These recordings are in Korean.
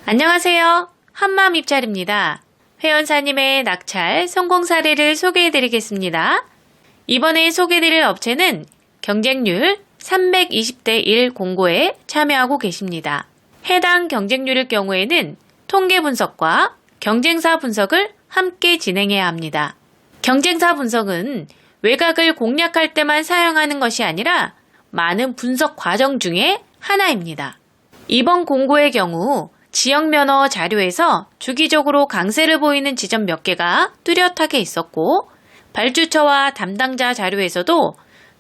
안녕하세요. 한마음 입찰입니다. 회원사님의 낙찰 성공 사례를 소개해드리겠습니다. 이번에 소개해드릴 업체는 경쟁률 320대 1 공고에 참여하고 계십니다. 해당 경쟁률의 경우에는 통계 분석과 경쟁사 분석을 함께 진행해야 합니다. 경쟁사 분석은 외곽을 공략할 때만 사용하는 것이 아니라 많은 분석 과정 중에 하나입니다. 이번 공고의 경우 지역 면허 자료에서 주기적으로 강세를 보이는 지점 몇 개가 뚜렷하게 있었고, 발주처와 담당자 자료에서도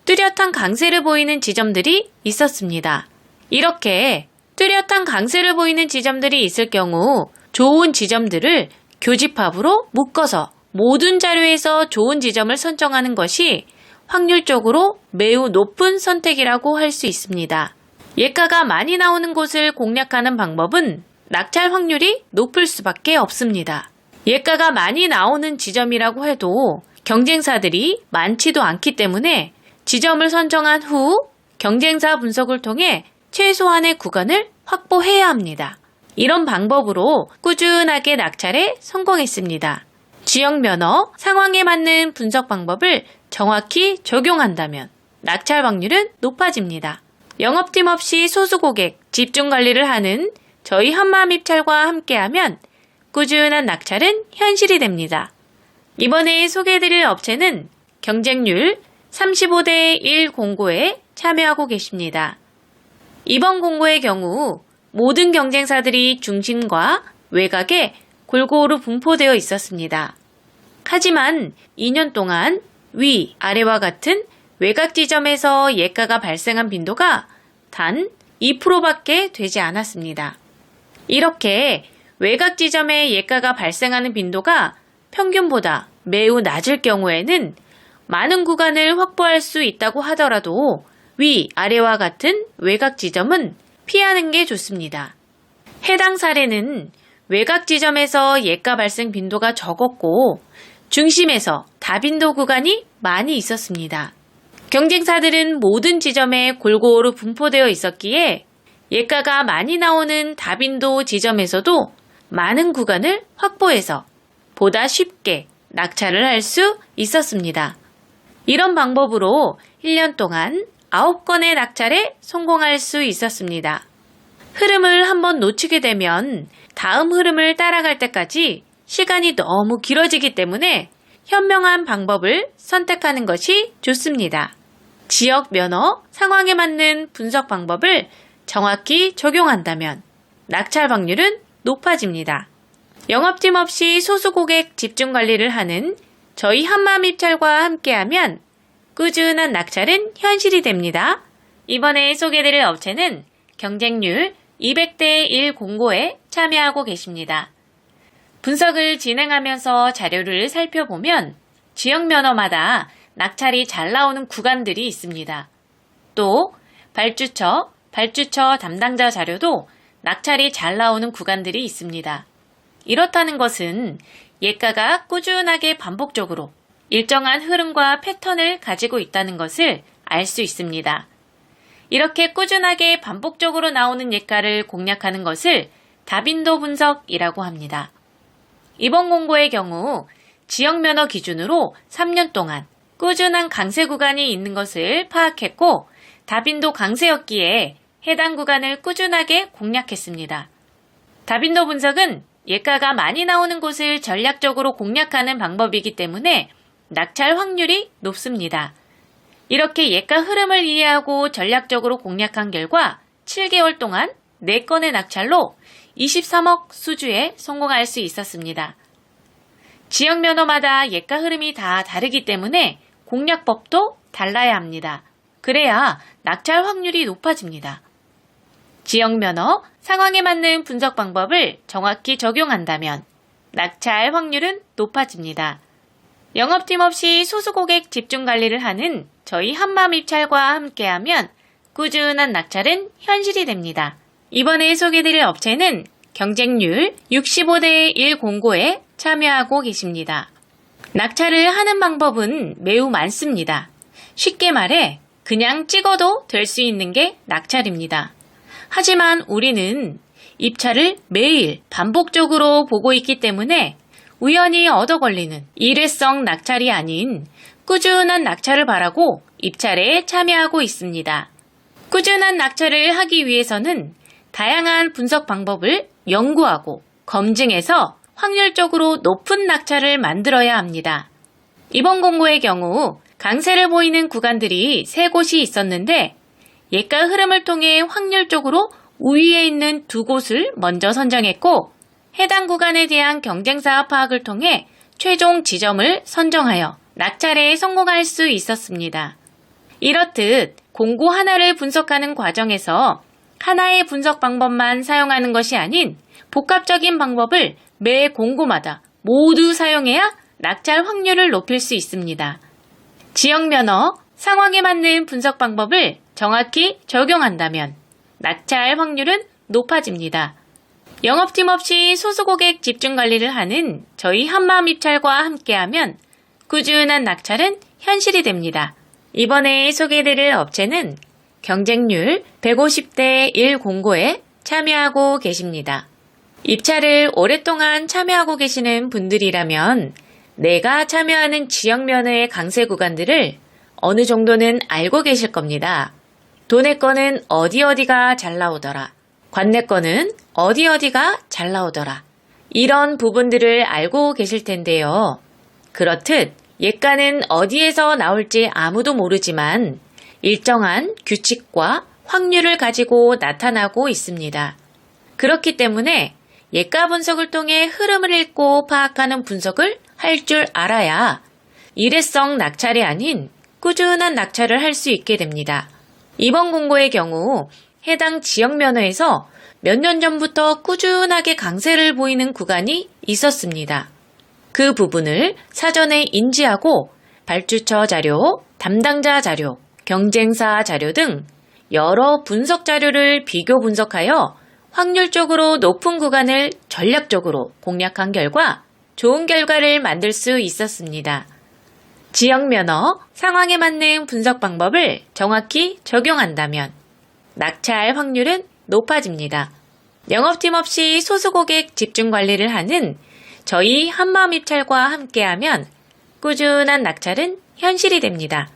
뚜렷한 강세를 보이는 지점들이 있었습니다. 이렇게 뚜렷한 강세를 보이는 지점들이 있을 경우 좋은 지점들을 교집합으로 묶어서 모든 자료에서 좋은 지점을 선정하는 것이 확률적으로 매우 높은 선택이라고 할 수 있습니다. 예가가 많이 나오는 곳을 공략하는 방법은 낙찰 확률이 높을 수밖에 없습니다. 예가가 많이 나오는 지점이라고 해도 경쟁사들이 많지도 않기 때문에 지점을 선정한 후 경쟁사 분석을 통해 최소한의 구간을 확보해야 합니다. 이런 방법으로 꾸준하게 낙찰에 성공했습니다. 지역 면허, 상황에 맞는 분석 방법을 정확히 적용한다면 낙찰 확률은 높아집니다. 영업팀 없이 소수 고객 집중 관리를 하는 저희 한마음 입찰과 함께하면 꾸준한 낙찰은 현실이 됩니다. 이번에 소개해드릴 업체는 경쟁률 35대 1 공고에 참여하고 계십니다. 이번 공고의 경우 모든 경쟁사들이 중심과 외곽에 골고루 분포되어 있었습니다. 하지만 2년 동안 위, 아래와 같은 외곽 지점에서 예가가 발생한 빈도가 단 2%밖에 되지 않았습니다. 이렇게 외곽 지점에 예가가 발생하는 빈도가 평균보다 매우 낮을 경우에는 많은 구간을 확보할 수 있다고 하더라도 위, 아래와 같은 외곽 지점은 피하는 게 좋습니다. 해당 사례는 외곽 지점에서 예가 발생 빈도가 적었고 중심에서 다빈도 구간이 많이 있었습니다. 경쟁사들은 모든 지점에 골고루 분포되어 있었기에 예가가 많이 나오는 다빈도 지점에서도 많은 구간을 확보해서 보다 쉽게 낙찰을 할 수 있었습니다. 이런 방법으로 1년 동안 9건의 낙찰에 성공할 수 있었습니다. 흐름을 한번 놓치게 되면 다음 흐름을 따라갈 때까지 시간이 너무 길어지기 때문에 현명한 방법을 선택하는 것이 좋습니다. 지역 면허, 상황에 맞는 분석 방법을 정확히 적용한다면 낙찰 확률은 높아집니다. 영업팀 없이 소수 고객 집중 관리를 하는 저희 한마음 입찰과 함께하면 꾸준한 낙찰은 현실이 됩니다. 이번에 소개해드릴 업체는 경쟁률 200대 1 공고에 참여하고 계십니다. 분석을 진행하면서 자료를 살펴보면 지역 면허마다 낙찰이 잘 나오는 구간들이 있습니다. 또 발주처 담당자 자료도 낙찰이 잘 나오는 구간들이 있습니다. 이렇다는 것은 예가가 꾸준하게 반복적으로 일정한 흐름과 패턴을 가지고 있다는 것을 알 수 있습니다. 이렇게 꾸준하게 반복적으로 나오는 예가를 공략하는 것을 다빈도 분석이라고 합니다. 이번 공고의 경우 지역 면허 기준으로 3년 동안 꾸준한 강세 구간이 있는 것을 파악했고 다빈도 강세였기에 해당 구간을 꾸준하게 공략했습니다. 다빈도 분석은 예가가 많이 나오는 곳을 전략적으로 공략하는 방법이기 때문에 낙찰 확률이 높습니다. 이렇게 예가 흐름을 이해하고 전략적으로 공략한 결과 7개월 동안 4건의 낙찰로 23억 수주에 성공할 수 있었습니다. 지역 면허마다 예가 흐름이 다 다르기 때문에 공략법도 달라야 합니다. 그래야 낙찰 확률이 높아집니다. 지역 면허, 상황에 맞는 분석 방법을 정확히 적용한다면 낙찰 확률은 높아집니다. 영업팀 없이 소수 고객 집중 관리를 하는 저희 한마음 입찰과 함께하면 꾸준한 낙찰은 현실이 됩니다. 이번에 소개해드릴 업체는 경쟁률 65대 1 공고에 참여하고 계십니다. 낙찰을 하는 방법은 매우 많습니다. 쉽게 말해 그냥 찍어도 될 수 있는 게 낙찰입니다. 하지만 우리는 입찰을 매일 반복적으로 보고 있기 때문에 우연히 얻어 걸리는 일회성 낙찰이 아닌 꾸준한 낙찰을 바라고 입찰에 참여하고 있습니다. 꾸준한 낙찰을 하기 위해서는 다양한 분석 방법을 연구하고 검증해서 확률적으로 높은 낙찰을 만들어야 합니다. 이번 공고의 경우 강세를 보이는 구간들이 3곳이 있었는데 예가 흐름을 통해 확률적으로 우위에 있는 2곳을 먼저 선정했고 해당 구간에 대한 경쟁사 파악을 통해 최종 지점을 선정하여 낙찰에 성공할 수 있었습니다. 이렇듯 공고 하나를 분석하는 과정에서 하나의 분석 방법만 사용하는 것이 아닌 복합적인 방법을 매 공고마다 모두 사용해야 낙찰 확률을 높일 수 있습니다. 지역 면허, 상황에 맞는 분석 방법을 정확히 적용한다면 낙찰 확률은 높아집니다. 영업팀 없이 소수고객 집중 관리를 하는 저희 한마음입찰과 함께하면 꾸준한 낙찰은 현실이 됩니다. 이번에 소개해드릴 업체는 경쟁률 150대 1 공고에 참여하고 계십니다. 입찰을 오랫동안 참여하고 계시는 분들이라면 내가 참여하는 지역 면허의 강세 구간들을 어느 정도는 알고 계실 겁니다. 도내 거는 어디가 잘 나오더라. 관내 거는 어디가 잘 나오더라. 이런 부분들을 알고 계실 텐데요. 그렇듯 예가는 어디에서 나올지 아무도 모르지만 일정한 규칙과 확률을 가지고 나타나고 있습니다. 그렇기 때문에 예가 분석을 통해 흐름을 읽고 파악하는 분석을 할 줄 알아야 일회성 낙찰이 아닌 꾸준한 낙찰을 할 수 있게 됩니다. 이번 공고의 경우 해당 지역 면허에서 몇 년 전부터 꾸준하게 강세를 보이는 구간이 있었습니다. 그 부분을 사전에 인지하고 발주처 자료, 담당자 자료, 경쟁사 자료 등 여러 분석 자료를 비교 분석하여 확률적으로 높은 구간을 전략적으로 공략한 결과 좋은 결과를 만들 수 있었습니다. 지역 면허, 상황에 맞는 분석 방법을 정확히 적용한다면 낙찰 확률은 높아집니다. 영업팀 없이 소수고객 집중 관리를 하는 저희 한마음입찰과 함께하면 꾸준한 낙찰은 현실이 됩니다.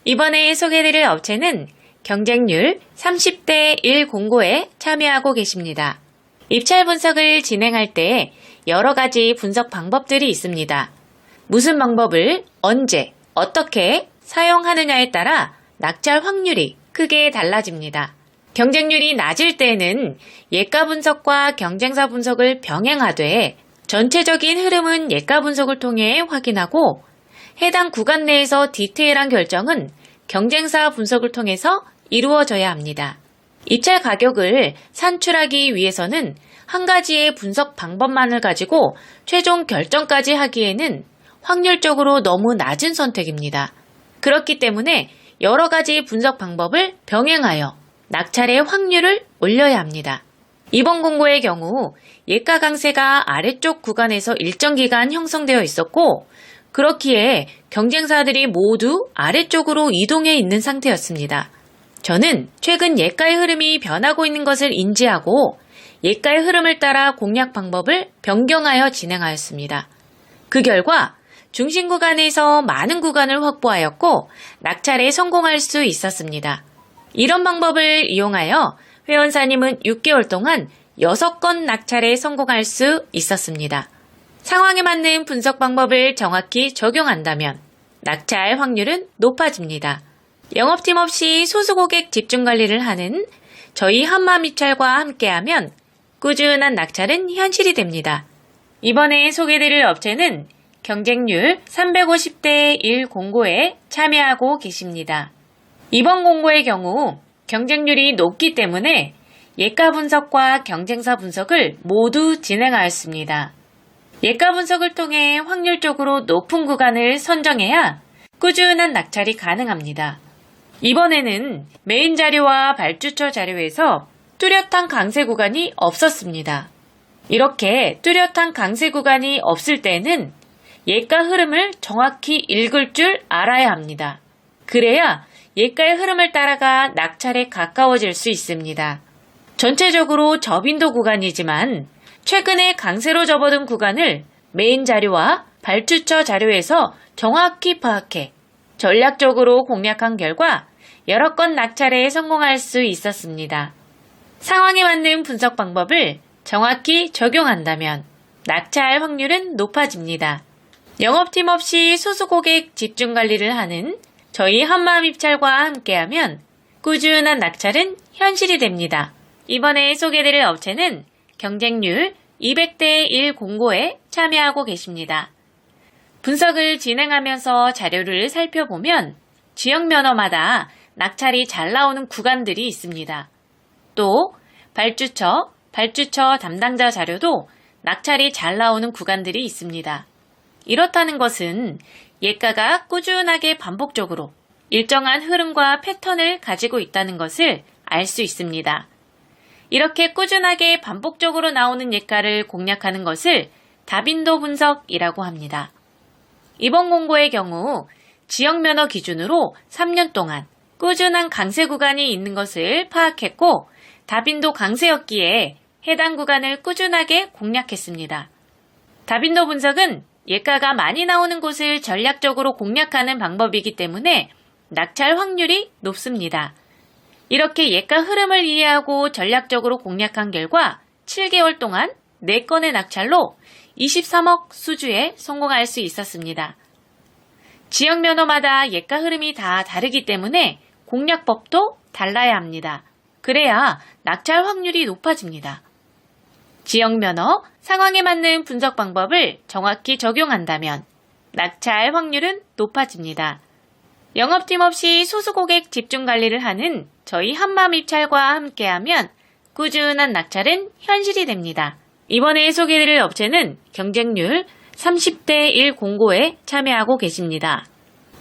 이번에 소개해드릴 업체는 경쟁률 30대 1 공고에 참여하고 계십니다. 입찰 분석을 진행할 때 여러 가지 분석 방법들이 있습니다. 무슨 방법을 언제, 어떻게 사용하느냐에 따라 낙찰 확률이 크게 달라집니다. 경쟁률이 낮을 때는 예가 분석과 경쟁사 분석을 병행하되 전체적인 흐름은 예가 분석을 통해 확인하고 해당 구간 내에서 디테일한 결정은 경쟁사 분석을 통해서 이루어져야 합니다. 입찰 가격을 산출하기 위해서는 한 가지의 분석 방법만을 가지고 최종 결정까지 하기에는 확률적으로 너무 낮은 선택입니다. 그렇기 때문에 여러 가지 분석 방법을 병행하여 낙찰의 확률을 올려야 합니다. 이번 공고의 경우 예가 강세가 아래쪽 구간에서 일정 기간 형성되어 있었고 그렇기에 경쟁사들이 모두 아래쪽으로 이동해 있는 상태였습니다. 저는 최근 예가의 흐름이 변하고 있는 것을 인지하고 예가의 흐름을 따라 공략 방법을 변경하여 진행하였습니다. 그 결과 중심 구간에서 많은 구간을 확보하였고 낙찰에 성공할 수 있었습니다. 이런 방법을 이용하여 회원사님은 6개월 동안 6건 낙찰에 성공할 수 있었습니다. 상황에 맞는 분석 방법을 정확히 적용한다면 낙찰 확률은 높아집니다. 영업팀 없이 소수고객 집중 관리를 하는 저희 한마음입찰과 함께하면 꾸준한 낙찰은 현실이 됩니다. 이번에 소개드릴 업체는 경쟁률 350대 1 공고에 참여하고 계십니다. 이번 공고의 경우 경쟁률이 높기 때문에 예가 분석과 경쟁사 분석을 모두 진행하였습니다. 예가 분석을 통해 확률적으로 높은 구간을 선정해야 꾸준한 낙찰이 가능합니다. 이번에는 메인 자료와 발주처 자료에서 뚜렷한 강세 구간이 없었습니다. 이렇게 뚜렷한 강세 구간이 없을 때는 예가 흐름을 정확히 읽을 줄 알아야 합니다. 그래야 예가의 흐름을 따라가 낙찰에 가까워질 수 있습니다. 전체적으로 저빈도 구간이지만 최근에 강세로 접어든 구간을 메인 자료와 발주처 자료에서 정확히 파악해 전략적으로 공략한 결과 여러 건 낙찰에 성공할 수 있었습니다. 상황에 맞는 분석 방법을 정확히 적용한다면 낙찰 확률은 높아집니다. 영업팀 없이 소수 고객 집중 관리를 하는 저희 한마음입찰과 함께하면 꾸준한 낙찰은 현실이 됩니다. 이번에 소개드릴 업체는 경쟁률 200대 1 공고에 참여하고 계십니다. 분석을 진행하면서 자료를 살펴보면 지역 면허마다 낙찰이 잘 나오는 구간들이 있습니다. 또 발주처 담당자 자료도 낙찰이 잘 나오는 구간들이 있습니다. 이렇다는 것은 예가가 꾸준하게 반복적으로 일정한 흐름과 패턴을 가지고 있다는 것을 알 수 있습니다. 이렇게 꾸준하게 반복적으로 나오는 예가를 공략하는 것을 다빈도 분석이라고 합니다. 이번 공고의 경우 지역 면허 기준으로 3년 동안 꾸준한 강세 구간이 있는 것을 파악했고 다빈도 강세였기에 해당 구간을 꾸준하게 공략했습니다. 다빈도 분석은 예가가 많이 나오는 곳을 전략적으로 공략하는 방법이기 때문에 낙찰 확률이 높습니다. 이렇게 예가 흐름을 이해하고 전략적으로 공략한 결과 7개월 동안 4건의 낙찰로 23억 수주에 성공할 수 있었습니다. 지역 면허마다 예가 흐름이 다 다르기 때문에 공략법도 달라야 합니다. 그래야 낙찰 확률이 높아집니다. 지역 면허, 상황에 맞는 분석 방법을 정확히 적용한다면 낙찰 확률은 높아집니다. 영업팀 없이 소수 고객 집중 관리를 하는 저희 한마음입찰과 함께하면 꾸준한 낙찰은 현실이 됩니다. 이번에 소개드릴 업체는 경쟁률 30대 1 공고에 참여하고 계십니다.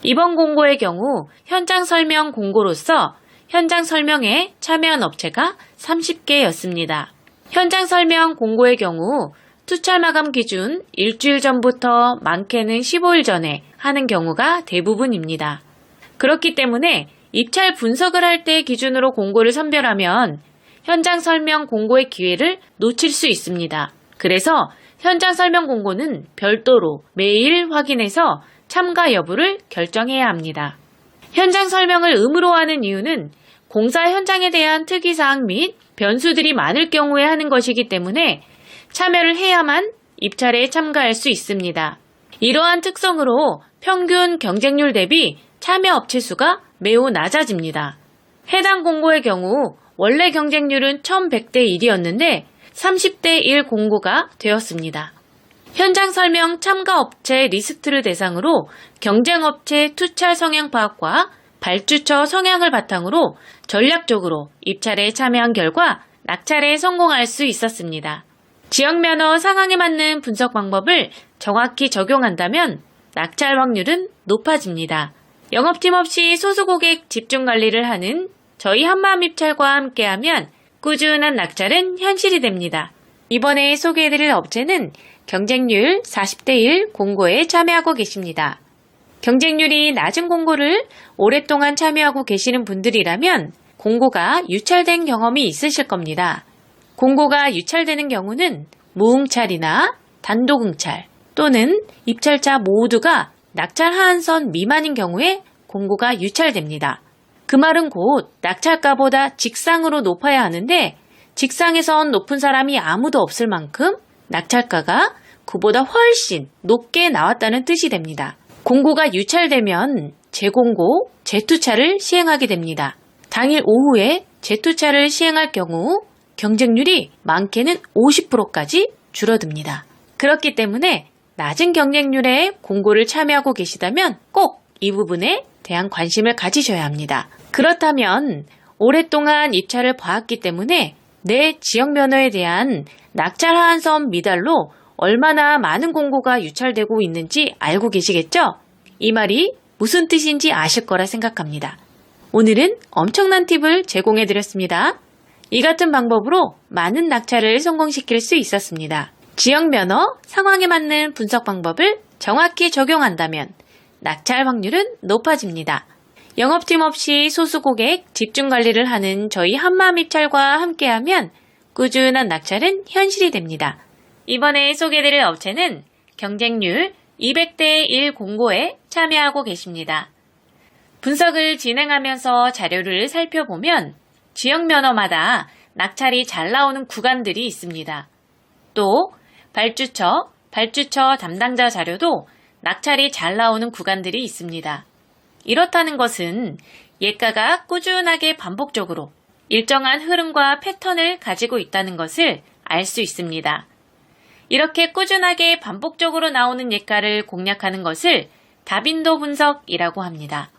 이번 공고의 경우 현장 설명 공고로서 현장 설명에 참여한 업체가 30개였습니다. 현장 설명 공고의 경우 투철 마감 기준 일주일 전부터 많게는 15일 전에 하는 경우가 대부분입니다. 그렇기 때문에 입찰 분석을 할 때 기준으로 공고를 선별하면 현장 설명 공고의 기회를 놓칠 수 있습니다. 그래서 현장 설명 공고는 별도로 매일 확인해서 참가 여부를 결정해야 합니다. 현장 설명을 의무로 하는 이유는 공사 현장에 대한 특이사항 및 변수들이 많을 경우에 하는 것이기 때문에 참여를 해야만 입찰에 참가할 수 있습니다. 이러한 특성으로 평균 경쟁률 대비 참여 업체 수가 매우 낮아집니다. 해당 공고의 경우 원래 경쟁률은 1100대 1이었는데 30대 1 공고가 되었습니다. 현장 설명 참가 업체 리스트를 대상으로 경쟁업체 투철 성향 파악과 발주처 성향을 바탕으로 전략적으로 입찰에 참여한 결과 낙찰에 성공할 수 있었습니다. 지역 면허 상황에 맞는 분석 방법을 정확히 적용한다면 낙찰 확률은 높아집니다. 영업팀 없이 소수 고객 집중 관리를 하는 저희 한마음입찰과 함께하면 꾸준한 낙찰은 현실이 됩니다. 이번에 소개해드릴 업체는 경쟁률 40대 1 공고에 참여하고 계십니다. 경쟁률이 낮은 공고를 오랫동안 참여하고 계시는 분들이라면 공고가 유찰된 경험이 있으실 겁니다. 공고가 유찰되는 경우는 무응찰이나 단독응찰 또는 입찰자 모두가 낙찰 하한선 미만인 경우에 공고가 유찰됩니다. 그 말은 곧 낙찰가보다 직상으로 높아야 하는데 직상에선 높은 사람이 아무도 없을 만큼 낙찰가가 그보다 훨씬 높게 나왔다는 뜻이 됩니다. 공고가 유찰되면 재공고, 재투차를 시행하게 됩니다. 당일 오후에 재투차를 시행할 경우 경쟁률이 많게는 50%까지 줄어듭니다. 그렇기 때문에 낮은 경쟁률에 공고를 참여하고 계시다면 꼭 이 부분에 대한 관심을 가지셔야 합니다. 그렇다면 오랫동안 입찰을 봐왔기 때문에 내 지역 면허에 대한 낙찰 하한선 미달로 얼마나 많은 공고가 유찰되고 있는지 알고 계시겠죠? 이 말이 무슨 뜻인지 아실 거라 생각합니다. 오늘은 엄청난 팁을 제공해 드렸습니다. 이 같은 방법으로 많은 낙찰을 성공시킬 수 있었습니다. 지역 면허, 상황에 맞는 분석 방법을 정확히 적용한다면 낙찰 확률은 높아집니다. 영업팀 없이 소수 고객 집중 관리를 하는 저희 한마음 입찰과 함께하면 꾸준한 낙찰은 현실이 됩니다. 이번에 소개드릴 업체는 경쟁률 200대 1 공고에 참여하고 계십니다. 분석을 진행하면서 자료를 살펴보면 지역 면허마다 낙찰이 잘 나오는 구간들이 있습니다. 또 발주처 담당자 자료도 낙찰이 잘 나오는 구간들이 있습니다. 이렇다는 것은 예가가 꾸준하게 반복적으로 일정한 흐름과 패턴을 가지고 있다는 것을 알 수 있습니다. 이렇게 꾸준하게 반복적으로 나오는 예가를 공략하는 것을 다빈도 분석이라고 합니다.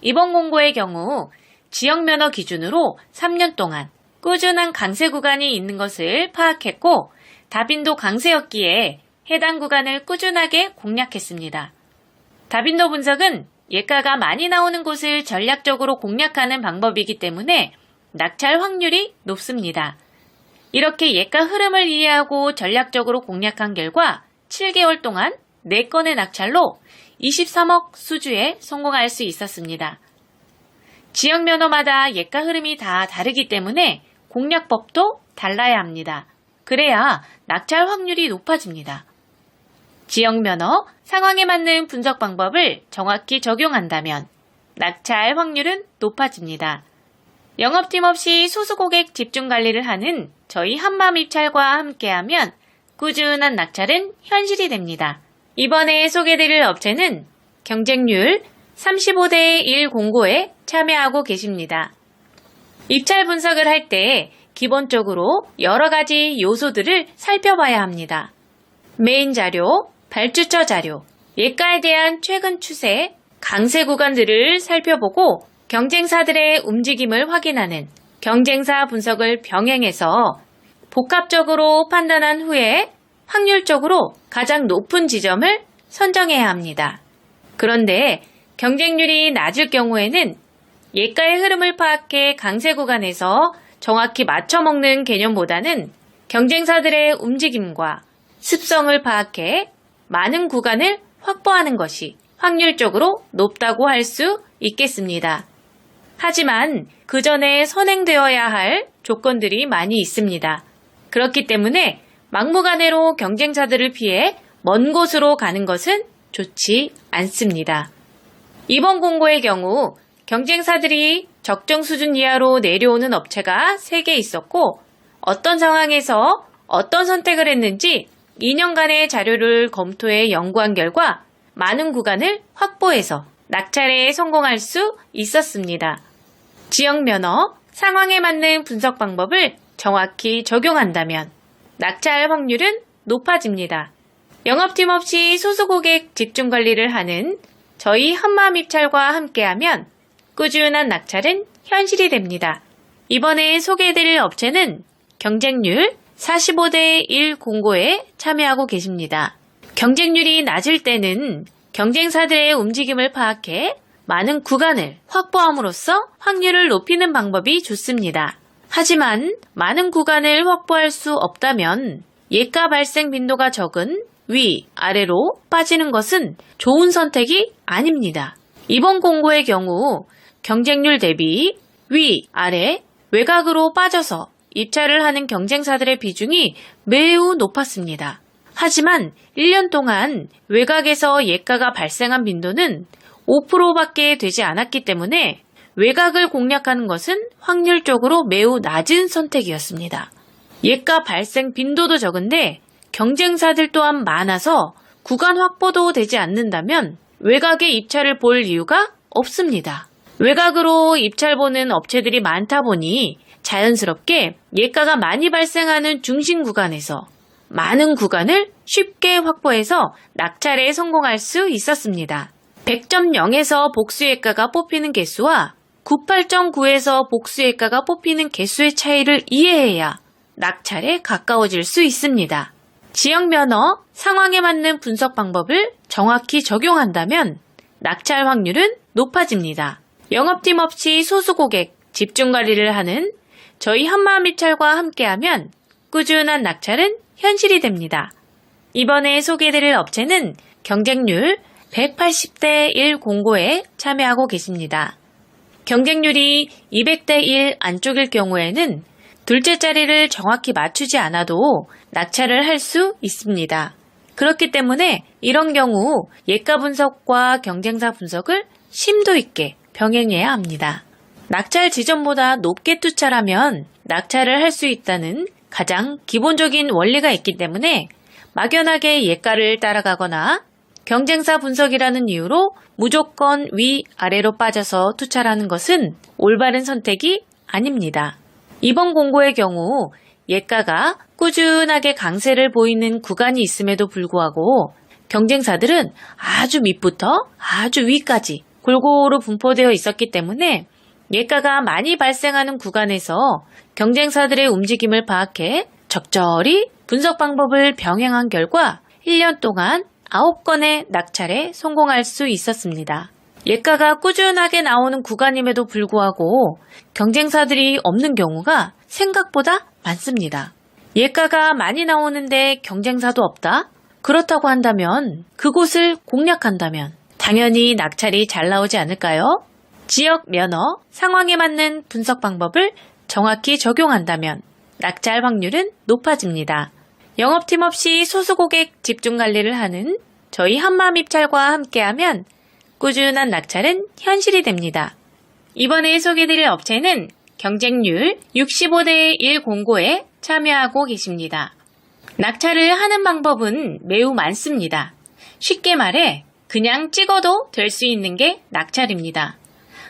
이번 공고의 경우 지역 면허 기준으로 3년 동안 꾸준한 강세 구간이 있는 것을 파악했고 다빈도 강세였기에 해당 구간을 꾸준하게 공략했습니다. 다빈도 분석은 예가가 많이 나오는 곳을 전략적으로 공략하는 방법이기 때문에 낙찰 확률이 높습니다. 이렇게 예가 흐름을 이해하고 전략적으로 공략한 결과 7개월 동안 4건의 낙찰로 23억 수주에 성공할 수 있었습니다. 지역 면허마다 예가 흐름이 다 다르기 때문에 공략법도 달라야 합니다. 그래야 낙찰 확률이 높아집니다. 지역 면허, 상황에 맞는 분석 방법을 정확히 적용한다면 낙찰 확률은 높아집니다. 영업팀 없이 소수 고객 집중 관리를 하는 저희 한마음 입찰과 함께하면 꾸준한 낙찰은 현실이 됩니다. 이번에 소개드릴 업체는 경쟁률 35대 1 공고에 참여하고 계십니다. 입찰 분석을 할 때 기본적으로 여러 가지 요소들을 살펴봐야 합니다. 메인 자료, 발주처 자료, 예가에 대한 최근 추세, 강세 구간들을 살펴보고 경쟁사들의 움직임을 확인하는 경쟁사 분석을 병행해서 복합적으로 판단한 후에 확률적으로 가장 높은 지점을 선정해야 합니다. 그런데 경쟁률이 낮을 경우에는 예가의 흐름을 파악해 강세 구간에서 정확히 맞춰먹는 개념보다는 경쟁사들의 움직임과 습성을 파악해 많은 구간을 확보하는 것이 확률적으로 높다고 할 수 있겠습니다. 하지만 그 전에 선행되어야 할 조건들이 많이 있습니다. 그렇기 때문에 막무가내로 경쟁사들을 피해 먼 곳으로 가는 것은 좋지 않습니다. 이번 공고의 경우 경쟁사들이 적정 수준 이하로 내려오는 업체가 3개 있었고 어떤 상황에서 어떤 선택을 했는지 2년간의 자료를 검토해 연구한 결과 많은 구간을 확보해서 낙찰에 성공할 수 있었습니다. 지역 면허, 상황에 맞는 분석 방법을 정확히 적용한다면 낙찰 확률은 높아집니다. 영업팀 없이 소수 고객 집중 관리를 하는 저희 한마음 입찰과 함께하면 꾸준한 낙찰은 현실이 됩니다. 이번에 소개해드릴 업체는 경쟁률 45대 1 공고에 참여하고 계십니다. 경쟁률이 낮을 때는 경쟁사들의 움직임을 파악해 많은 구간을 확보함으로써 확률을 높이는 방법이 좋습니다. 하지만 많은 구간을 확보할 수 없다면 예가 발생 빈도가 적은 위, 아래로 빠지는 것은 좋은 선택이 아닙니다. 이번 공고의 경우 경쟁률 대비 위, 아래, 외곽으로 빠져서 입찰을 하는 경쟁사들의 비중이 매우 높았습니다. 하지만 1년 동안 외곽에서 예가가 발생한 빈도는 5%밖에 되지 않았기 때문에 외곽을 공략하는 것은 확률적으로 매우 낮은 선택이었습니다. 예가 발생 빈도도 적은데 경쟁사들 또한 많아서 구간 확보도 되지 않는다면 외곽에 입찰을 볼 이유가 없습니다. 외곽으로 입찰 보는 업체들이 많다 보니 자연스럽게 예가가 많이 발생하는 중심 구간에서 많은 구간을 쉽게 확보해서 낙찰에 성공할 수 있었습니다. 100.0에서 복수예가가 뽑히는 개수와 98.9에서 복수예가가 뽑히는 개수의 차이를 이해해야 낙찰에 가까워질 수 있습니다. 지역 면허, 상황에 맞는 분석 방법을 정확히 적용한다면 낙찰 확률은 높아집니다. 영업팀 없이 소수 고객 집중 관리를 하는 저희 한마음 입찰과 함께하면 꾸준한 낙찰은 현실이 됩니다. 이번에 소개해드릴 업체는 경쟁률 180대 1 공고에 참여하고 계십니다. 경쟁률이 200대 1 안쪽일 경우에는 둘째 자리를 정확히 맞추지 않아도 낙찰을 할 수 있습니다. 그렇기 때문에 이런 경우 예가 분석과 경쟁사 분석을 심도 있게 병행해야 합니다. 낙찰 지점보다 높게 투자하면 낙찰을 할 수 있다는 가장 기본적인 원리가 있기 때문에 막연하게 예가를 따라가거나 경쟁사 분석이라는 이유로 무조건 위아래로 빠져서 투자하는 것은 올바른 선택이 아닙니다. 이번 공고의 경우 예가가 꾸준하게 강세를 보이는 구간이 있음에도 불구하고 경쟁사들은 아주 밑부터 아주 위까지 골고루 분포되어 있었기 때문에 예가가 많이 발생하는 구간에서 경쟁사들의 움직임을 파악해 적절히 분석 방법을 병행한 결과 1년 동안 9건의 낙찰에 성공할 수 있었습니다. 예가가 꾸준하게 나오는 구간임에도 불구하고 경쟁사들이 없는 경우가 생각보다 많습니다. 예가가 많이 나오는데 경쟁사도 없다? 그렇다고 한다면 그곳을 공략한다면 당연히 낙찰이 잘 나오지 않을까요? 지역 면허, 상황에 맞는 분석 방법을 정확히 적용한다면 낙찰 확률은 높아집니다. 영업팀 없이 소수고객 집중 관리를 하는 저희 한마음입찰과 함께하면 꾸준한 낙찰은 현실이 됩니다. 이번에 소개드릴 업체는 경쟁률 65대 1 공고에 참여하고 계십니다. 낙찰을 하는 방법은 매우 많습니다. 쉽게 말해 그냥 찍어도 될 수 있는 게 낙찰입니다.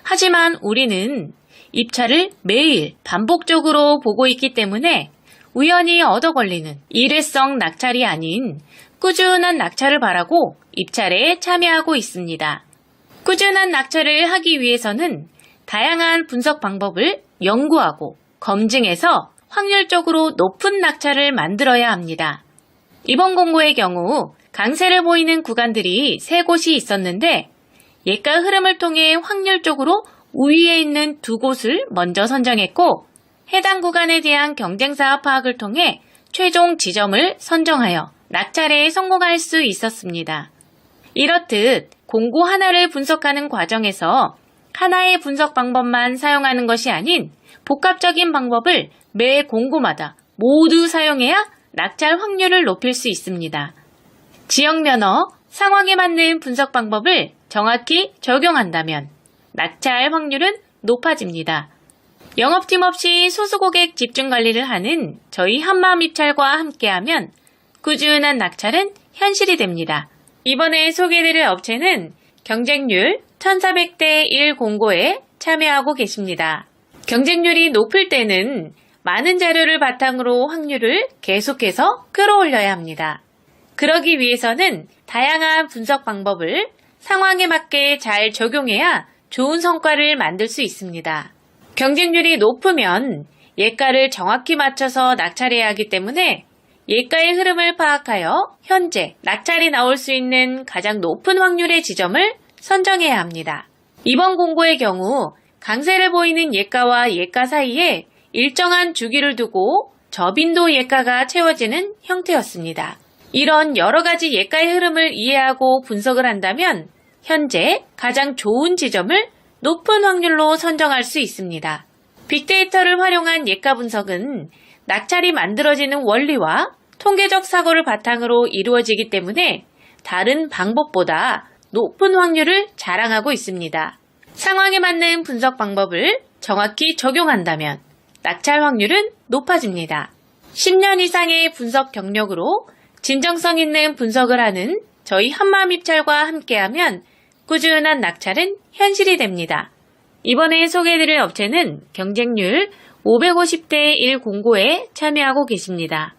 하지만 우리는 입찰을 매일 반복적으로 보고 있기 때문에 우연히 얻어 걸리는 일회성 낙찰이 아닌 꾸준한 낙찰을 바라고 입찰에 참여하고 있습니다. 꾸준한 낙찰을 하기 위해서는 다양한 분석 방법을 연구하고 검증해서 확률적으로 높은 낙찰을 만들어야 합니다. 이번 공고의 경우 강세를 보이는 구간들이 3곳이 있었는데 예가 흐름을 통해 확률적으로 우위에 있는 2곳을 먼저 선정했고 해당 구간에 대한 경쟁사 파악을 통해 최종 지점을 선정하여 낙찰에 성공할 수 있었습니다. 이렇듯 공고 하나를 분석하는 과정에서 하나의 분석 방법만 사용하는 것이 아닌 복합적인 방법을 매 공고마다 모두 사용해야 낙찰 확률을 높일 수 있습니다. 지역 면허, 상황에 맞는 분석 방법을 정확히 적용한다면 낙찰 확률은 높아집니다. 영업팀 없이 소수고객 집중 관리를 하는 저희 한마음입찰과 함께하면 꾸준한 낙찰은 현실이 됩니다. 이번에 소개해드릴 업체는 경쟁률 1400대 1 공고에 참여하고 계십니다. 경쟁률이 높을 때는 많은 자료를 바탕으로 확률을 계속해서 끌어올려야 합니다. 그러기 위해서는 다양한 분석 방법을 상황에 맞게 잘 적용해야 좋은 성과를 만들 수 있습니다. 경쟁률이 높으면 예가를 정확히 맞춰서 낙찰해야 하기 때문에 예가의 흐름을 파악하여 현재 낙찰이 나올 수 있는 가장 높은 확률의 지점을 선정해야 합니다. 이번 공고의 경우 강세를 보이는 예가와 예가 사이에 일정한 주기를 두고 저빈도 예가가 채워지는 형태였습니다. 이런 여러 가지 예가의 흐름을 이해하고 분석을 한다면 현재 가장 좋은 지점을 높은 확률로 선정할 수 있습니다. 빅데이터를 활용한 예가 분석은 낙찰이 만들어지는 원리와 통계적 사고를 바탕으로 이루어지기 때문에 다른 방법보다 높은 확률을 자랑하고 있습니다. 상황에 맞는 분석 방법을 정확히 적용한다면 낙찰 확률은 높아집니다. 10년 이상의 분석 경력으로 진정성 있는 분석을 하는 저희 한마음입찰과 함께하면 꾸준한 낙찰은 현실이 됩니다. 이번에 소개해드릴 업체는 경쟁률 550대 1 공고에 참여하고 계십니다.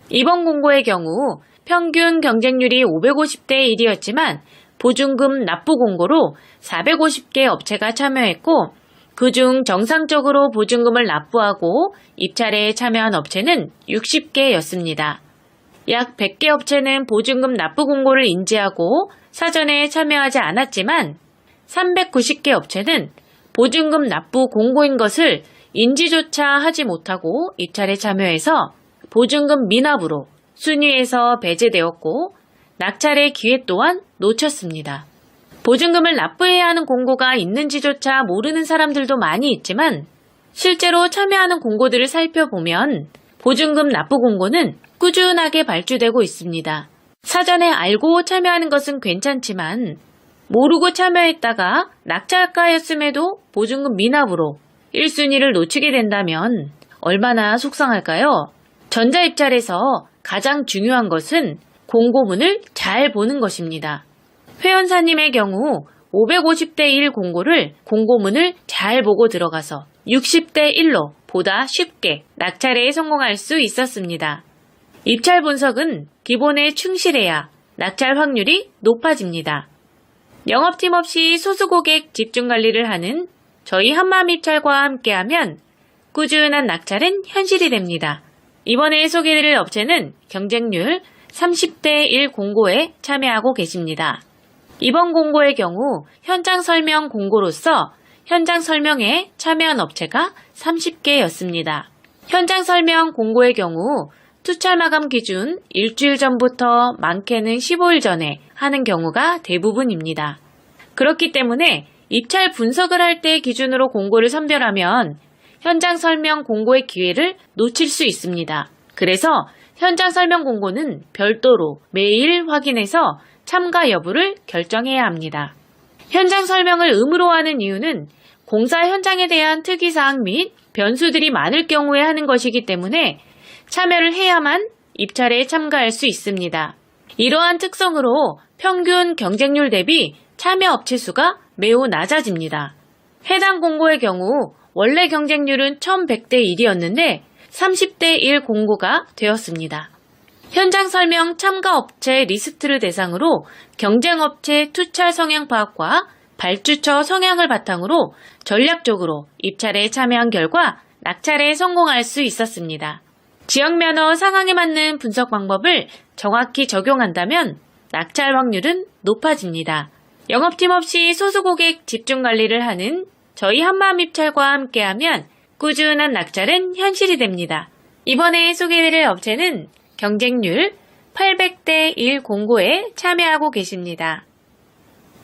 이번 공고의 경우 평균 경쟁률이 550대 1이었지만 보증금 납부 공고로 450개 업체가 참여했고 그중 정상적으로 보증금을 납부하고 입찰에 참여한 업체는 60개였습니다. 약 100개 업체는 보증금 납부 공고를 인지하고 사전에 참여하지 않았지만 390개 업체는 보증금 납부 공고인 것을 인지조차 하지 못하고 입찰에 참여해서 보증금 미납으로 순위에서 배제되었고 낙찰의 기회 또한 놓쳤습니다. 보증금을 납부해야 하는 공고가 있는지조차 모르는 사람들도 많이 있지만 실제로 참여하는 공고들을 살펴보면 보증금 납부 공고는 꾸준하게 발주되고 있습니다. 사전에 알고 참여하는 것은 괜찮지만 모르고 참여했다가 낙찰가였음에도 보증금 미납으로 1순위를 놓치게 된다면 얼마나 속상할까요? 전자입찰에서 가장 중요한 것은 공고문을 잘 보는 것입니다. 회원사님의 경우 550대 1 공고를 공고문을 잘 보고 들어가서 60대 1로 보다 쉽게 낙찰에 성공할 수 있었습니다. 입찰 분석은 기본에 충실해야 낙찰 확률이 높아집니다. 영업팀 없이 소수고객 집중관리를 하는 저희 한마음입찰과 함께하면 꾸준한 낙찰은 현실이 됩니다. 이번에 소개해드릴 업체는 경쟁률 30대 1 공고에 참여하고 계십니다. 이번 공고의 경우 현장 설명 공고로서 현장 설명에 참여한 업체가 30개였습니다. 현장 설명 공고의 경우 투찰 마감 기준 일주일 전부터 많게는 15일 전에 하는 경우가 대부분입니다. 그렇기 때문에 입찰 분석을 할 때 기준으로 공고를 선별하면 현장 설명 공고의 기회를 놓칠 수 있습니다. 그래서 현장 설명 공고는 별도로 매일 확인해서 참가 여부를 결정해야 합니다. 현장 설명을 의무로 하는 이유는 공사 현장에 대한 특이사항 및 변수들이 많을 경우에 하는 것이기 때문에 참여를 해야만 입찰에 참가할 수 있습니다. 이러한 특성으로 평균 경쟁률 대비 참여 업체 수가 매우 낮아집니다. 해당 공고의 경우 원래 경쟁률은 1100대 1이었는데 30대 1 공고가 되었습니다. 현장 설명 참가 업체 리스트를 대상으로 경쟁업체 투찰 성향 파악과 발주처 성향을 바탕으로 전략적으로 입찰에 참여한 결과 낙찰에 성공할 수 있었습니다. 지역 면허 상황에 맞는 분석 방법을 정확히 적용한다면 낙찰 확률은 높아집니다. 영업팀 없이 소수고객 집중관리를 하는 저희 한마음입찰과 함께하면 꾸준한 낙찰은 현실이 됩니다. 이번에 소개해드릴 업체는 경쟁률 800대 1 공고에 참여하고 계십니다.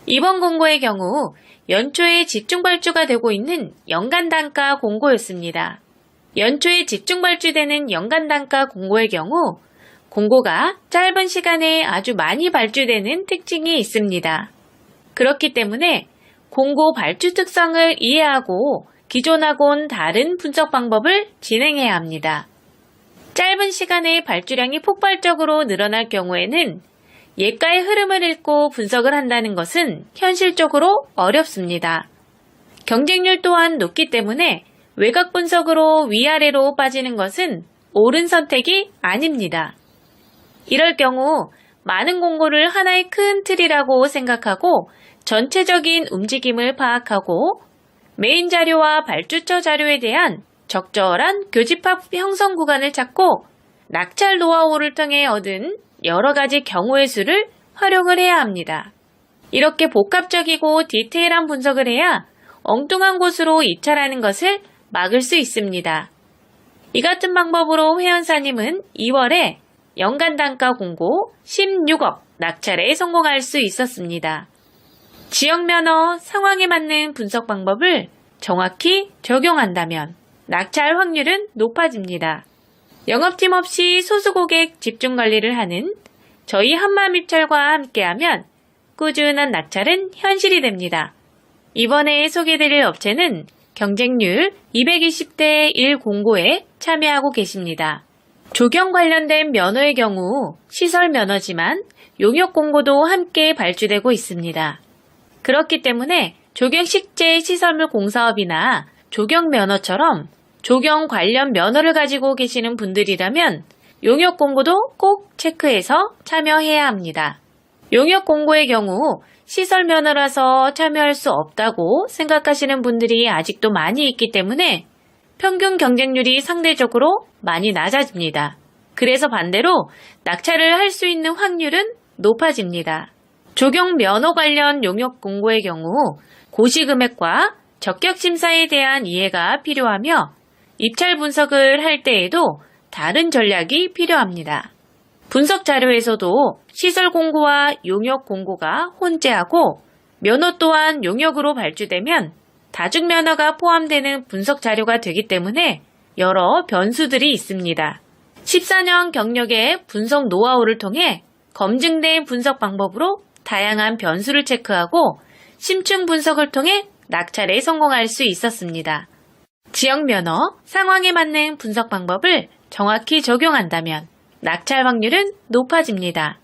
이번 공고의 경우 연초에 집중 발주가 되고 있는 연간 단가 공고였습니다. 연초에 집중 발주되는 연간 단가 공고의 경우 공고가 짧은 시간에 아주 많이 발주되는 특징이 있습니다. 그렇기 때문에 공고 발주 특성을 이해하고 기존하고는 다른 분석 방법을 진행해야 합니다. 짧은 시간에 발주량이 폭발적으로 늘어날 경우에는 예가의 흐름을 읽고 분석을 한다는 것은 현실적으로 어렵습니다. 경쟁률 또한 높기 때문에 외곽 분석으로 위아래로 빠지는 것은 옳은 선택이 아닙니다. 이럴 경우 많은 공고를 하나의 큰 틀이라고 생각하고 전체적인 움직임을 파악하고 메인 자료와 발주처 자료에 대한 적절한 교집합 형성 구간을 찾고 낙찰 노하우를 통해 얻은 여러 가지 경우의 수를 활용을 해야 합니다. 이렇게 복합적이고 디테일한 분석을 해야 엉뚱한 곳으로 입찰하는 것을 막을 수 있습니다. 이 같은 방법으로 회원사님은 2월에 연간 단가 공고 16억 낙찰에 성공할 수 있었습니다. 지역 면허 상황에 맞는 분석 방법을 정확히 적용한다면 낙찰 확률은 높아집니다. 영업팀 없이 소수고객 집중관리를 하는 저희 한마음입찰과 함께하면 꾸준한 낙찰은 현실이 됩니다. 이번에 소개해드릴 업체는 경쟁률 220대 1 공고에 참여하고 계십니다. 조경 관련된 면허의 경우 시설 면허지만 용역 공고도 함께 발주되고 있습니다. 그렇기 때문에 조경 식재 시설물 공사업이나 조경 면허처럼 조경 관련 면허를 가지고 계시는 분들이라면 용역 공고도 꼭 체크해서 참여해야 합니다. 용역 공고의 경우 시설 면허라서 참여할 수 없다고 생각하시는 분들이 아직도 많이 있기 때문에 평균 경쟁률이 상대적으로 많이 낮아집니다. 그래서 반대로 낙찰을 할 수 있는 확률은 높아집니다. 조경 면허 관련 용역 공고의 경우 고시금액과 적격심사에 대한 이해가 필요하며 입찰 분석을 할 때에도 다른 전략이 필요합니다. 분석 자료에서도 시설 공고와 용역 공고가 혼재하고 면허 또한 용역으로 발주되면 다중면허가 포함되는 분석 자료가 되기 때문에 여러 변수들이 있습니다. 14년 경력의 분석 노하우를 통해 검증된 분석 방법으로 다양한 변수를 체크하고 심층 분석을 통해 낙찰에 성공할 수 있었습니다. 지역 면허, 상황에 맞는 분석 방법을 정확히 적용한다면 낙찰 확률은 높아집니다.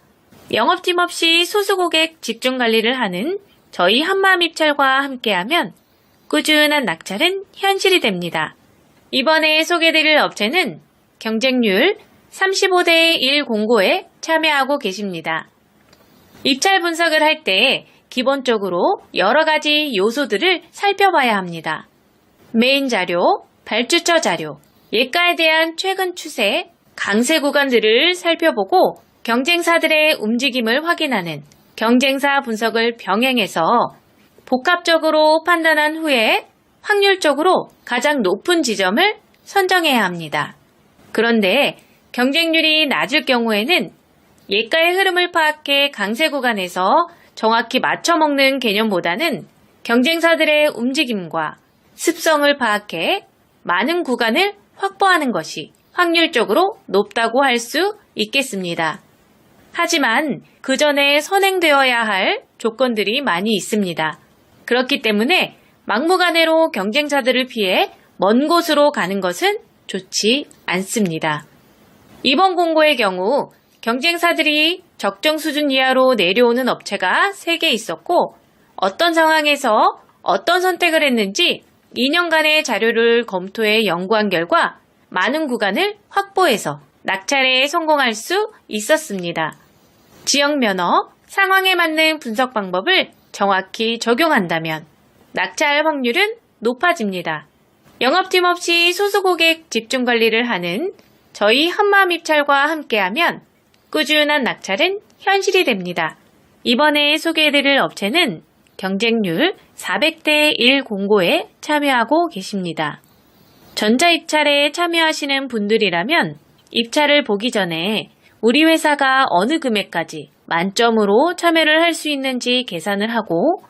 영업팀 없이 소수 고객 집중 관리를 하는 저희 한마음입찰과 함께하면 꾸준한 낙찰은 현실이 됩니다. 이번에 소개드릴 업체는 경쟁률 35대 1 공고에 참여하고 계십니다. 입찰 분석을 할 때 기본적으로 여러 가지 요소들을 살펴봐야 합니다. 메인 자료, 발주처 자료, 예가에 대한 최근 추세, 강세 구간들을 살펴보고 경쟁사들의 움직임을 확인하는 경쟁사 분석을 병행해서 복합적으로 판단한 후에 확률적으로 가장 높은 지점을 선정해야 합니다. 그런데 경쟁률이 낮을 경우에는 예가의 흐름을 파악해 강세 구간에서 정확히 맞춰먹는 개념보다는 경쟁사들의 움직임과 습성을 파악해 많은 구간을 확보하는 것이 확률적으로 높다고 할 수 있겠습니다. 하지만 그 전에 선행되어야 할 조건들이 많이 있습니다. 그렇기 때문에 막무가내로 경쟁사들을 피해 먼 곳으로 가는 것은 좋지 않습니다. 이번 공고의 경우 경쟁사들이 적정 수준 이하로 내려오는 업체가 3개 있었고 어떤 상황에서 어떤 선택을 했는지 2년간의 자료를 검토해 연구한 결과 많은 구간을 확보해서 낙찰에 성공할 수 있었습니다. 지역 면허, 상황에 맞는 분석 방법을 정확히 적용한다면 낙찰 확률은 높아집니다. 영업팀 없이 소수 고객 집중 관리를 하는 저희 한마음입찰과 함께하면 꾸준한 낙찰은 현실이 됩니다. 이번에 소개해드릴 업체는 경쟁률 400대 1 공고에 참여하고 계십니다. 전자입찰에 참여하시는 분들이라면 입찰을 보기 전에 우리 회사가 어느 금액까지 만점으로 참여를 할 수 있는지 계산을 하고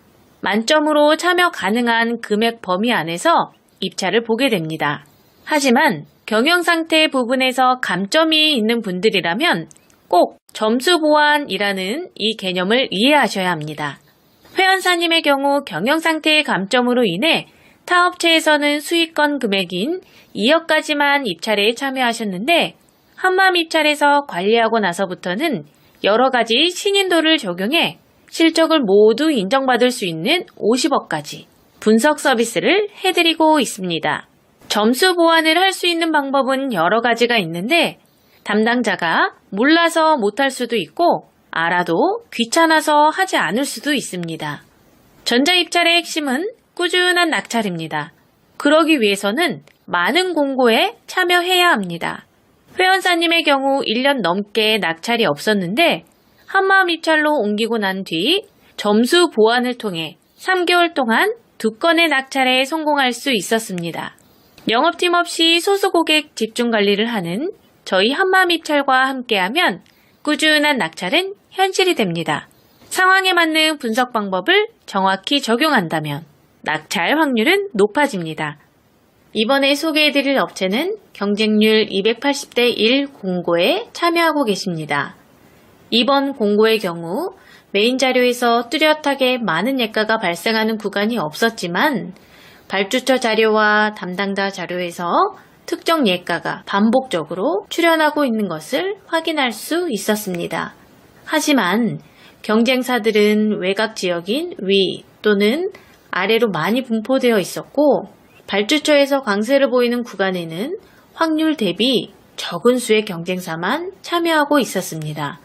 만점으로 참여 가능한 금액 범위 안에서 입찰을 보게 됩니다. 하지만 경영상태 부분에서 감점이 있는 분들이라면 꼭 점수 보완이라는 이 개념을 이해하셔야 합니다. 회원사님의 경우 경영상태의 감점으로 인해 타 업체에서는 수익권 금액인 2억까지만 입찰에 참여하셨는데 한마음입찰에서 관리하고 나서부터는 여러 가지 신인도를 적용해 실적을 모두 인정받을 수 있는 50억까지 분석 서비스를 해드리고 있습니다. 점수 보완을 할 수 있는 방법은 여러 가지가 있는데 담당자가 몰라서 못할 수도 있고 알아도 귀찮아서 하지 않을 수도 있습니다. 전자입찰의 핵심은 꾸준한 낙찰입니다. 그러기 위해서는 많은 공고에 참여해야 합니다. 회원사님의 경우 1년 넘게 낙찰이 없었는데 한마음입찰로 옮기고 난 뒤 점수 보완을 통해 3개월 동안 2건의 낙찰에 성공할 수 있었습니다. 영업팀 없이 소수 고객 집중 관리를 하는 저희 한마음입찰과 함께하면 꾸준한 낙찰은 현실이 됩니다. 상황에 맞는 분석 방법을 정확히 적용한다면 낙찰 확률은 높아집니다. 이번에 소개해드릴 업체는 경쟁률 280대 1 공고에 참여하고 계십니다. 이번 공고의 경우 메인 자료에서 뚜렷하게 많은 예가가 발생하는 구간이 없었지만 발주처 자료와 담당자 자료에서 특정 예가가 반복적으로 출현하고 있는 것을 확인할 수 있었습니다. 하지만 경쟁사들은 외곽 지역인 위 또는 아래로 많이 분포되어 있었고 발주처에서 강세를 보이는 구간에는 확률 대비 적은 수의 경쟁사만 참여하고 있었습니다.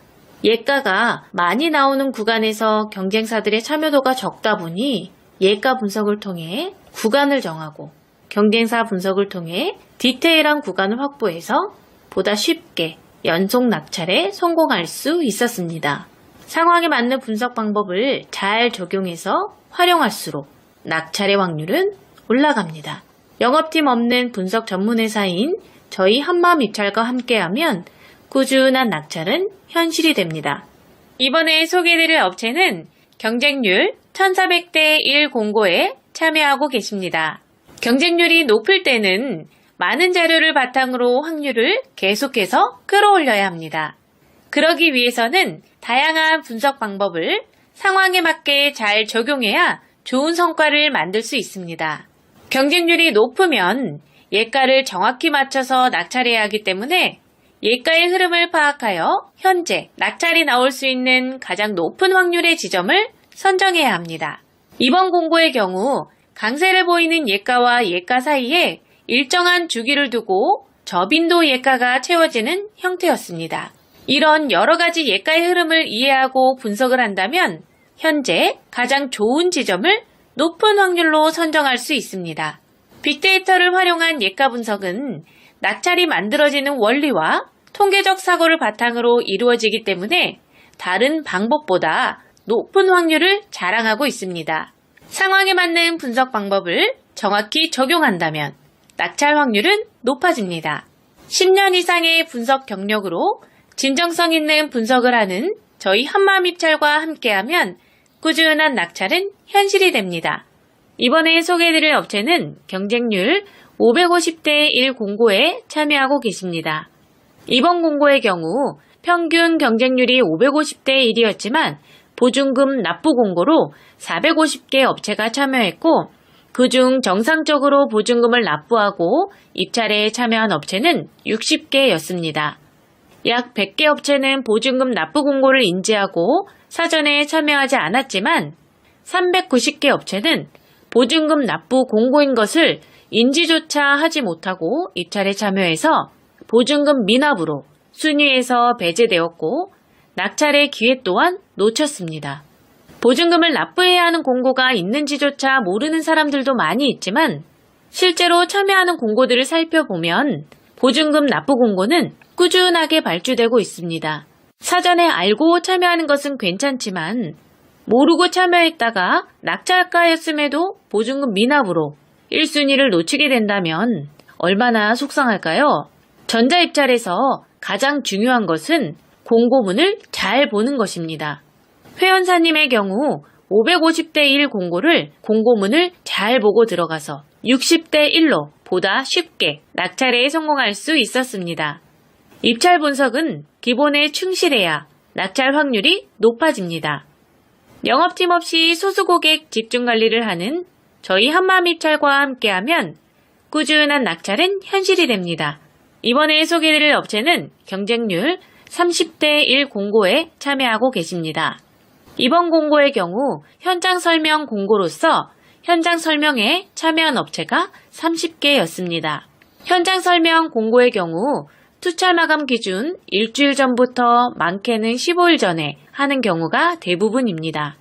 예가가 많이 나오는 구간에서 경쟁사들의 참여도가 적다 보니 예가 분석을 통해 구간을 정하고 경쟁사 분석을 통해 디테일한 구간을 확보해서 보다 쉽게 연속 낙찰에 성공할 수 있었습니다. 상황에 맞는 분석 방법을 잘 적용해서 활용할수록 낙찰의 확률은 올라갑니다. 영업팀 없는 분석 전문회사인 저희 한마음입찰과 함께하면 꾸준한 낙찰은 현실이 됩니다. 이번에 소개해드릴 업체는 경쟁률 1400대 1 공고에 참여하고 계십니다. 경쟁률이 높을 때는 많은 자료를 바탕으로 확률을 계속해서 끌어올려야 합니다. 그러기 위해서는 다양한 분석 방법을 상황에 맞게 잘 적용해야 좋은 성과를 만들 수 있습니다. 경쟁률이 높으면 예가를 정확히 맞춰서 낙찰해야 하기 때문에 예가의 흐름을 파악하여 현재 낙찰이 나올 수 있는 가장 높은 확률의 지점을 선정해야 합니다. 이번 공고의 경우 강세를 보이는 예가와 예가 사이에 일정한 주기를 두고 저빈도 예가가 채워지는 형태였습니다. 이런 여러 가지 예가의 흐름을 이해하고 분석을 한다면 현재 가장 좋은 지점을 높은 확률로 선정할 수 있습니다. 빅데이터를 활용한 예가 분석은 낙찰이 만들어지는 원리와 통계적 사고를 바탕으로 이루어지기 때문에 다른 방법보다 높은 확률을 자랑하고 있습니다. 상황에 맞는 분석 방법을 정확히 적용한다면 낙찰 확률은 높아집니다. 10년 이상의 분석 경력으로 진정성 있는 분석을 하는 저희 한마음입찰과 함께하면 꾸준한 낙찰은 현실이 됩니다. 이번에 소개해드릴 업체는 경쟁률 550대 1 공고에 참여하고 계십니다. 이번 공고의 경우 평균 경쟁률이 550대 1이었지만 보증금 납부 공고로 450개 업체가 참여했고 그중 정상적으로 보증금을 납부하고 입찰에 참여한 업체는 60개였습니다. 약 100개 업체는 보증금 납부 공고를 인지하고 사전에 참여하지 않았지만 390개 업체는 보증금 납부 공고인 것을 인지조차 하지 못하고 입찰에 참여해서 보증금 미납으로 순위에서 배제되었고 낙찰의 기회 또한 놓쳤습니다. 보증금을 납부해야 하는 공고가 있는지조차 모르는 사람들도 많이 있지만 실제로 참여하는 공고들을 살펴보면 보증금 납부 공고는 꾸준하게 발주되고 있습니다. 사전에 알고 참여하는 것은 괜찮지만 모르고 참여했다가 낙찰가였음에도 보증금 미납으로 1순위를 놓치게 된다면 얼마나 속상할까요? 전자입찰에서 가장 중요한 것은 공고문을 잘 보는 것입니다. 회원사님의 경우 550대 1 공고를 공고문을 잘 보고 들어가서 60대 1로 보다 쉽게 낙찰에 성공할 수 있었습니다. 입찰 분석은 기본에 충실해야 낙찰 확률이 높아집니다. 영업팀 없이 소수고객 집중관리를 하는 저희 한마음입찰과 함께하면 꾸준한 낙찰은 현실이 됩니다. 이번에 소개해드릴 업체는 경쟁률 30대 1 공고에 참여하고 계십니다. 이번 공고의 경우 현장 설명 공고로서 현장 설명에 참여한 업체가 30개였습니다. 현장 설명 공고의 경우 투찰 마감 기준 일주일 전부터 많게는 15일 전에 하는 경우가 대부분입니다.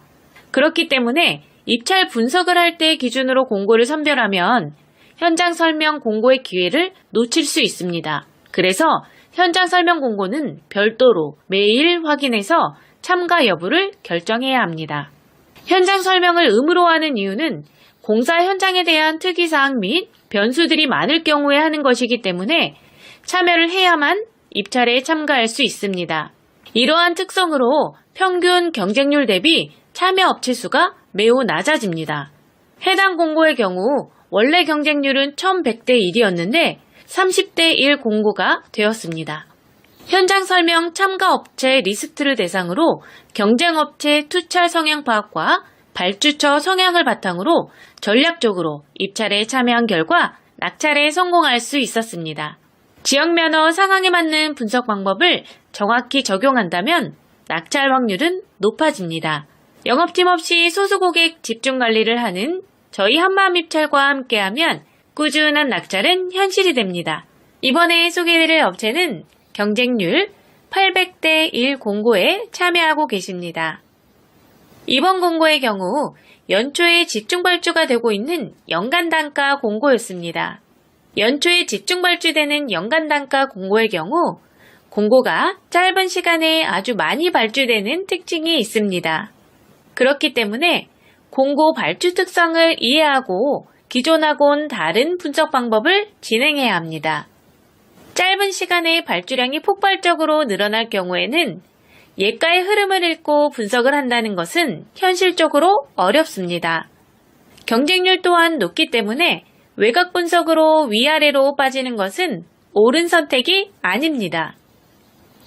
그렇기 때문에 입찰 분석을 할 때 기준으로 공고를 선별하면 현장 설명 공고의 기회를 놓칠 수 있습니다. 그래서 현장 설명 공고는 별도로 매일 확인해서 참가 여부를 결정해야 합니다. 현장 설명을 의무로 하는 이유는 공사 현장에 대한 특이사항 및 변수들이 많을 경우에 하는 것이기 때문에 참여를 해야만 입찰에 참가할 수 있습니다. 이러한 특성으로 평균 경쟁률 대비 참여 업체 수가 매우 낮아집니다. 해당 공고의 경우 원래 경쟁률은 1100대 1이었는데 30대 1 공고가 되었습니다. 현장 설명 참가 업체 리스트를 대상으로 경쟁업체 투찰 성향 파악과 발주처 성향을 바탕으로 전략적으로 입찰에 참여한 결과 낙찰에 성공할 수 있었습니다. 지역 면허 상황에 맞는 분석 방법을 정확히 적용한다면 낙찰 확률은 높아집니다. 영업팀 없이 소수고객 집중관리를 하는 저희 한마음입찰과 함께하면 꾸준한 낙찰은 현실이 됩니다. 이번에 소개해드릴 업체는 경쟁률 800대 1 공고에 참여하고 계십니다. 이번 공고의 경우 연초에 집중 발주가 되고 있는 연간 단가 공고였습니다. 연초에 집중 발주되는 연간 단가 공고의 경우 공고가 짧은 시간에 아주 많이 발주되는 특징이 있습니다. 그렇기 때문에 공고 발주 특성을 이해하고 기존하고는 다른 분석 방법을 진행해야 합니다. 짧은 시간에 발주량이 폭발적으로 늘어날 경우에는 예가의 흐름을 읽고 분석을 한다는 것은 현실적으로 어렵습니다. 경쟁률 또한 높기 때문에 외곽 분석으로 위아래로 빠지는 것은 옳은 선택이 아닙니다.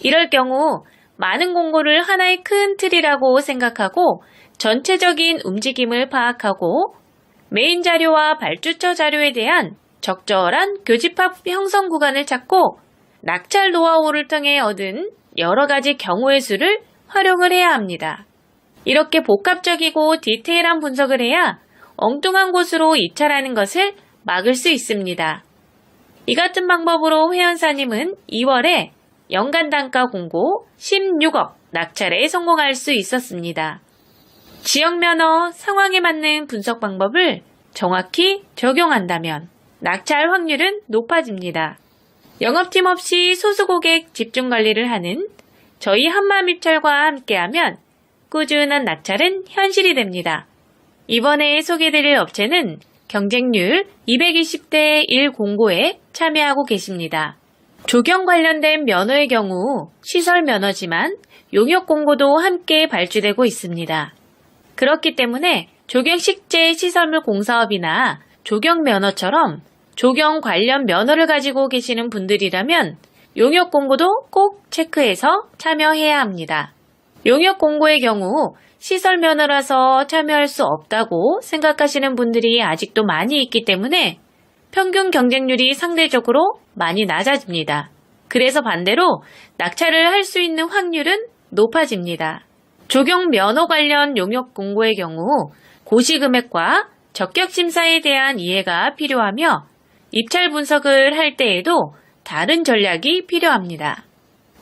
이럴 경우 많은 공고를 하나의 큰 틀이라고 생각하고 전체적인 움직임을 파악하고 메인 자료와 발주처 자료에 대한 적절한 교집합 형성 구간을 찾고 낙찰 노하우를 통해 얻은 여러 가지 경우의 수를 활용을 해야 합니다. 이렇게 복합적이고 디테일한 분석을 해야 엉뚱한 곳으로 입찰하는 것을 막을 수 있습니다. 이 같은 방법으로 회원사님은 2월에 연간 단가 공고 16억 낙찰에 성공할 수 있었습니다. 지역 면허 상황에 맞는 분석 방법을 정확히 적용한다면 낙찰 확률은 높아집니다. 영업팀 없이 소수 고객 집중 관리를 하는 저희 한마음입찰과 함께하면 꾸준한 낙찰은 현실이 됩니다. 이번에 소개드릴 업체는 경쟁률 220대 1 공고에 참여하고 계십니다. 조경 관련된 면허의 경우 시설 면허지만 용역 공고도 함께 발주되고 있습니다. 그렇기 때문에 조경식재 시설물 공사업이나 조경 면허처럼 조경 관련 면허를 가지고 계시는 분들이라면 용역 공고도 꼭 체크해서 참여해야 합니다. 용역 공고의 경우 시설 면허라서 참여할 수 없다고 생각하시는 분들이 아직도 많이 있기 때문에 평균 경쟁률이 상대적으로 많이 낮아집니다. 그래서 반대로 낙찰을 할 수 있는 확률은 높아집니다. 조경 면허 관련 용역 공고의 경우 고시금액과 적격심사에 대한 이해가 필요하며 입찰 분석을 할 때에도 다른 전략이 필요합니다.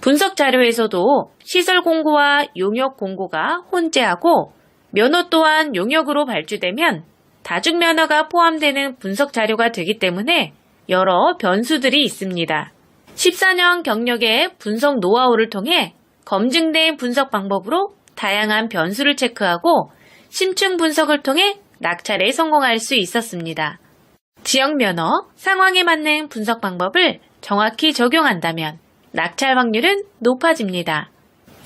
분석 자료에서도 시설 공고와 용역 공고가 혼재하고 면허 또한 용역으로 발주되면 다중 면허가 포함되는 분석 자료가 되기 때문에 여러 변수들이 있습니다. 14년 경력의 분석 노하우를 통해 검증된 분석 방법으로 다양한 변수를 체크하고 심층 분석을 통해 낙찰에 성공할 수 있었습니다. 지역 면허, 상황에 맞는 분석 방법을 정확히 적용한다면 낙찰 확률은 높아집니다.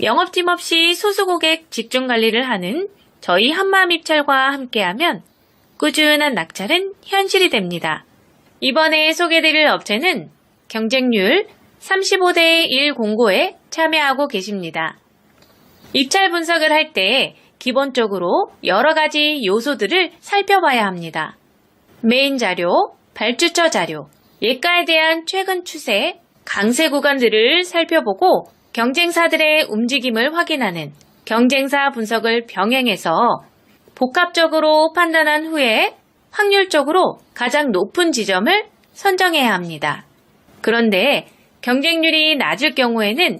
영업팀 없이 소수 고객 집중 관리를 하는 저희 한마음입찰과 함께하면 꾸준한 낙찰은 현실이 됩니다. 이번에 소개드릴 업체는 경쟁률 35대 1 공고에 참여하고 계십니다. 입찰 분석을 할 때 기본적으로 여러 가지 요소들을 살펴봐야 합니다. 메인 자료, 발주처 자료, 예가에 대한 최근 추세, 강세 구간들을 살펴보고 경쟁사들의 움직임을 확인하는 경쟁사 분석을 병행해서 복합적으로 판단한 후에 확률적으로 가장 높은 지점을 선정해야 합니다. 그런데 경쟁률이 낮을 경우에는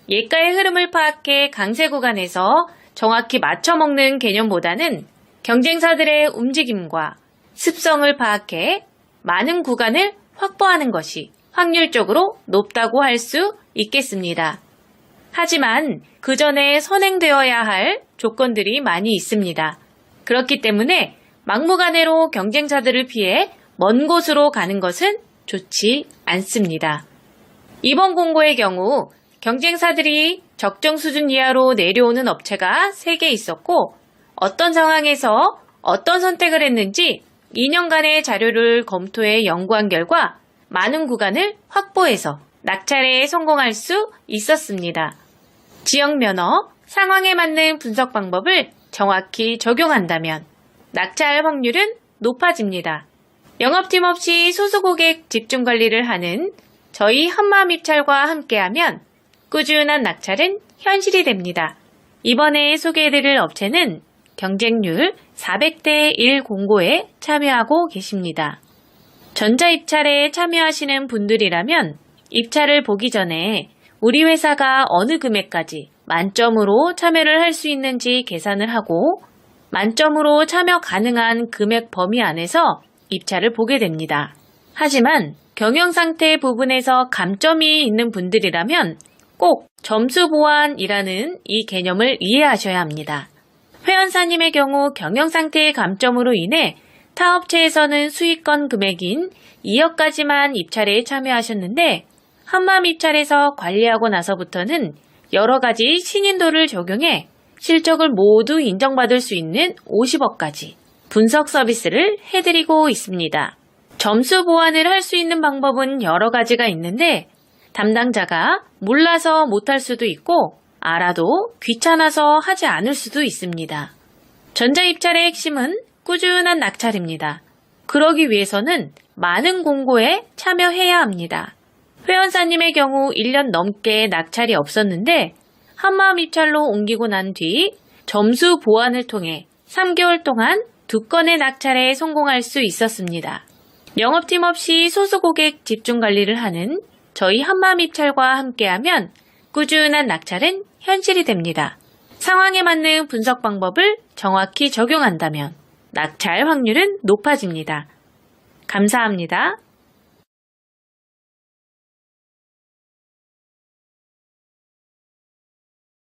예가의 흐름을 파악해 강세 구간에서 정확히 맞춰먹는 개념보다는 경쟁사들의 움직임과 습성을 파악해 많은 구간을 확보하는 것이 확률적으로 높다고 할 수 있겠습니다. 하지만 그 전에 선행되어야 할 조건들이 많이 있습니다. 그렇기 때문에 막무가내로 경쟁사들을 피해 먼 곳으로 가는 것은 좋지 않습니다. 이번 공고의 경우 경쟁사들이 적정 수준 이하로 내려오는 업체가 3개 있었고 어떤 상황에서 어떤 선택을 했는지 2년간의 자료를 검토해 연구한 결과 많은 구간을 확보해서 낙찰에 성공할 수 있었습니다. 지역 면허, 상황에 맞는 분석 방법을 정확히 적용한다면 낙찰 확률은 높아집니다. 영업팀 없이 소수 고객 집중 관리를 하는 저희 한마음입찰과 함께하면 꾸준한 낙찰은 현실이 됩니다. 이번에 소개해드릴 업체는 경쟁률 400대 1 공고에 참여하고 계십니다. 전자입찰에 참여하시는 분들이라면 입찰을 보기 전에 우리 회사가 어느 금액까지 만점으로 참여를 할 수 있는지 계산을 하고 만점으로 참여 가능한 금액 범위 안에서 입찰을 보게 됩니다. 하지만 경영상태 부분에서 감점이 있는 분들이라면 꼭 점수 보완이라는 이 개념을 이해하셔야 합니다. 회원사님의 경우 경영상태의 감점으로 인해 타 업체에서는 수익권 금액인 2억까지만 입찰에 참여하셨는데 한마음입찰에서 관리하고 나서부터는 여러 가지 신인도를 적용해 실적을 모두 인정받을 수 있는 50억까지 분석 서비스를 해드리고 있습니다. 점수 보완을 할 수 있는 방법은 여러 가지가 있는데 담당자가 몰라서 못할 수도 있고 알아도 귀찮아서 하지 않을 수도 있습니다. 전자입찰의 핵심은 꾸준한 낙찰입니다. 그러기 위해서는 많은 공고에 참여해야 합니다. 회원사님의 경우 1년 넘게 낙찰이 없었는데 한마음 입찰로 옮기고 난 뒤 점수 보완을 통해 3개월 동안 2건의 낙찰에 성공할 수 있었습니다. 영업팀 없이 소수 고객 집중 관리를 하는 저희 한마음 입찰과 함께하면 꾸준한 낙찰은 현실이 됩니다. 상황에 맞는 분석 방법을 정확히 적용한다면 낙찰 확률은 높아집니다. 감사합니다.